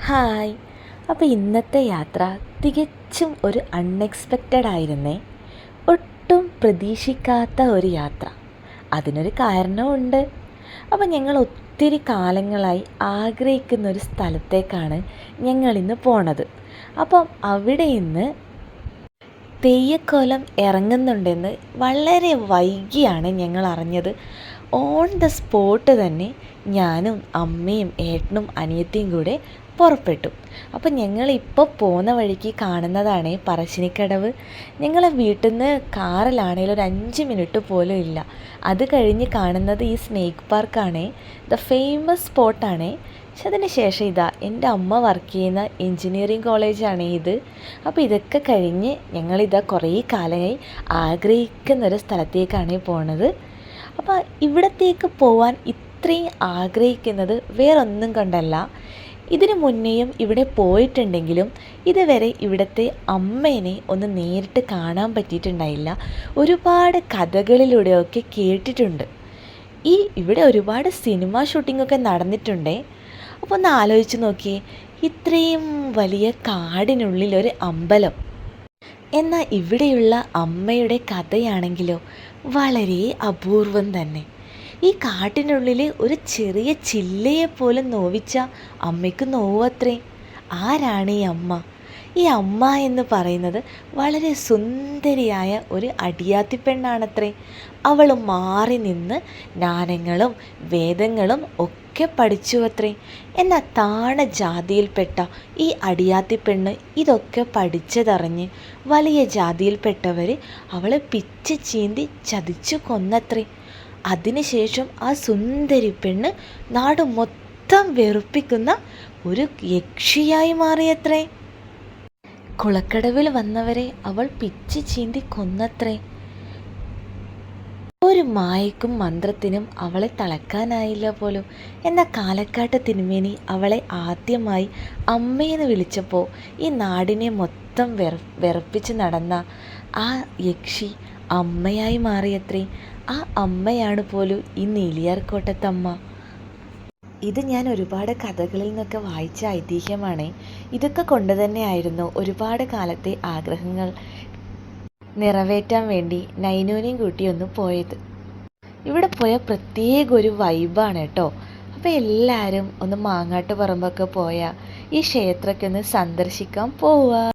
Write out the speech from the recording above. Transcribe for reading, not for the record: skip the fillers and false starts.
Hi. അപ്പോൾ ഇന്നത്തെ യാത്ര തികച്ചും ഒരു അൺഎക്സ്പെക്റ്റഡ് ആയിരുന്നേ. ഒട്ടും പ്രതീക്ഷിക്കാത്ത ഒരു യാത്ര. അതിനൊരു കാരണമുണ്ട്. അപ്പോൾ ഞങ്ങൾ ഒത്തിരി കാലങ്ങളായി ആഗ്രഹിക്കുന്ന ഒരു സ്ഥലത്തേക്കാണ് ഞങ്ങളിന്ന് പോണത്. അപ്പം അവിടെ ഇന്ന് തെയ്യക്കോലം ഇറങ്ങുന്നുണ്ടെന്ന് വളരെ വൈകിയാണ് ഞങ്ങൾ അറിഞ്ഞത്. ഓൺ ദ സ്പോട്ട് തന്നെ ഞാനും അമ്മയും ഏട്ടനും അനിയത്തിയും കൂടെ പുറപ്പെട്ടു. അപ്പം ഞങ്ങളിപ്പോൾ പോകുന്ന വഴിക്ക് കാണുന്നതാണ് പറശ്ശിനിക്കടവ്. ഞങ്ങളെ വീട്ടിൽ നിന്ന് കാറിലാണെങ്കിൽ ഒരു 5 മിനിറ്റ് പോലും ഇല്ല. അത് കഴിഞ്ഞ് കാണുന്നത് ഈ സ്നേക്ക് പാർക്കാണ്. ദ ഫേമസ് സ്പോട്ടാണ്. പക്ഷെ അതിന് ശേഷം ഇതാ എൻ്റെ അമ്മ വർക്ക് ചെയ്യുന്ന എൻജിനീയറിങ് കോളേജാണ് ഇത്. അപ്പോൾ ഇതൊക്കെ കഴിഞ്ഞ് ഞങ്ങളിതാ കുറേ കാലമായി ആഗ്രഹിക്കുന്നൊരു സ്ഥലത്തേക്കാണ് പോണത്. അപ്പോൾ ഇവിടത്തേക്ക് പോവാൻ ഇത്രയും ആഗ്രഹിക്കുന്നത് വേറൊന്നും കൊണ്ടല്ല. ഇതിനു മുന്നേയും ഇവിടെ പോയിട്ടുണ്ടെങ്കിലും ഇതുവരെ ഇവിടുത്തെ അമ്മേനെ ഒന്ന് നേരിട്ട് കാണാൻ പറ്റിയിട്ടുണ്ടായില്ല. ഒരുപാട് കഥകളിലൂടെയൊക്കെ കേട്ടിട്ടുണ്ട്. ഇവിടെ ഒരുപാട് സിനിമ ഷൂട്ടിങ്ങൊക്കെ നടന്നിട്ടുണ്ടേ. അപ്പോൾ ഒന്ന് ആലോചിച്ച് നോക്കിയേ, ഇത്രയും വലിയ കാടിനുള്ളിലൊരു അമ്പലം. എന്നാൽ ഇവിടെയുള്ള അമ്മയുടെ കഥയാണെങ്കിലോ വളരെ അപൂർവം തന്നെ. ഈ കാട്ടിനുള്ളിൽ ഒരു ചെറിയ ചില്ലയെപ്പോലും നോവിച്ച അമ്മയ്ക്ക് നോവത്രേ. ആരാണ് ഈ അമ്മ? ഈ അമ്മ എന്ന് പറയുന്നത് വളരെ സുന്ദരിയായ ഒരു അടിയാത്തി പെണ്ണാണത്രേ. അവൾ മാറി നിന്ന് ജ്ഞാനങ്ങളും വേദങ്ങളും ഒക്കെ പഠിച്ചു അത്രേ. എന്നാൽ താണ ജാതിയിൽപ്പെട്ട ഈ അടിയാത്തി പെണ്ണ് ഇതൊക്കെ പഠിച്ചതറിഞ്ഞ് വലിയ ജാതിയിൽപ്പെട്ടവർ അവളെ പിച്ച് ചീന്തി ചതിച്ചു കൊന്നത്രേ. അതിനുശേഷം ആ സുന്ദരി പെണ്ണ് നാട് മൊത്തം വെറുപ്പിക്കുന്ന ഒരു യക്ഷിയായി മാറിയത്രേ. കുളക്കടവിൽ വന്നവരെ അവൾ പിച്ച് ചീന്തി കൊന്നത്രേ. ഒരു മായക്കും മന്ത്രത്തിനും അവളെ തളയ്ക്കാനായില്ല പോലും. എന്നാൽ കാലക്കാട്ട് തിരുമേനി അവളെ ആദ്യമായി അമ്മയെന്ന് വിളിച്ചപ്പോൾ ഈ നാടിനെ മൊത്തം വിറപ്പിച്ച് നടന്ന ആ യക്ഷി അമ്മയായി മാറിയത്രേ. ആ അമ്മയാണ് പോലും ഈ നീലിയാർകോട്ടത്തമ്മ. ഇത് ഞാൻ ഒരുപാട് കഥകളിൽ നിന്നൊക്കെ വായിച്ച ഐതിഹ്യമാണ്. ഇതൊക്കെ കൊണ്ട് തന്നെയായിരുന്നു ഒരുപാട് കാലത്തെ ആഗ്രഹങ്ങൾ നിറവേറ്റാൻ വേണ്ടി നൈനൂനെയും കൂട്ടി ഒന്ന് പോയത്. ഇവിടെ പോയ പ്രത്യേക ഒരു വൈബാണ് കേട്ടോ. അപ്പോൾ എല്ലാവരും ഒന്ന് മാങ്ങാട്ട് പറമ്പൊക്കെ പോയാൽ ഈ ക്ഷേത്രമൊക്കെ ഒന്ന് സന്ദർശിക്കാൻ പോവുക.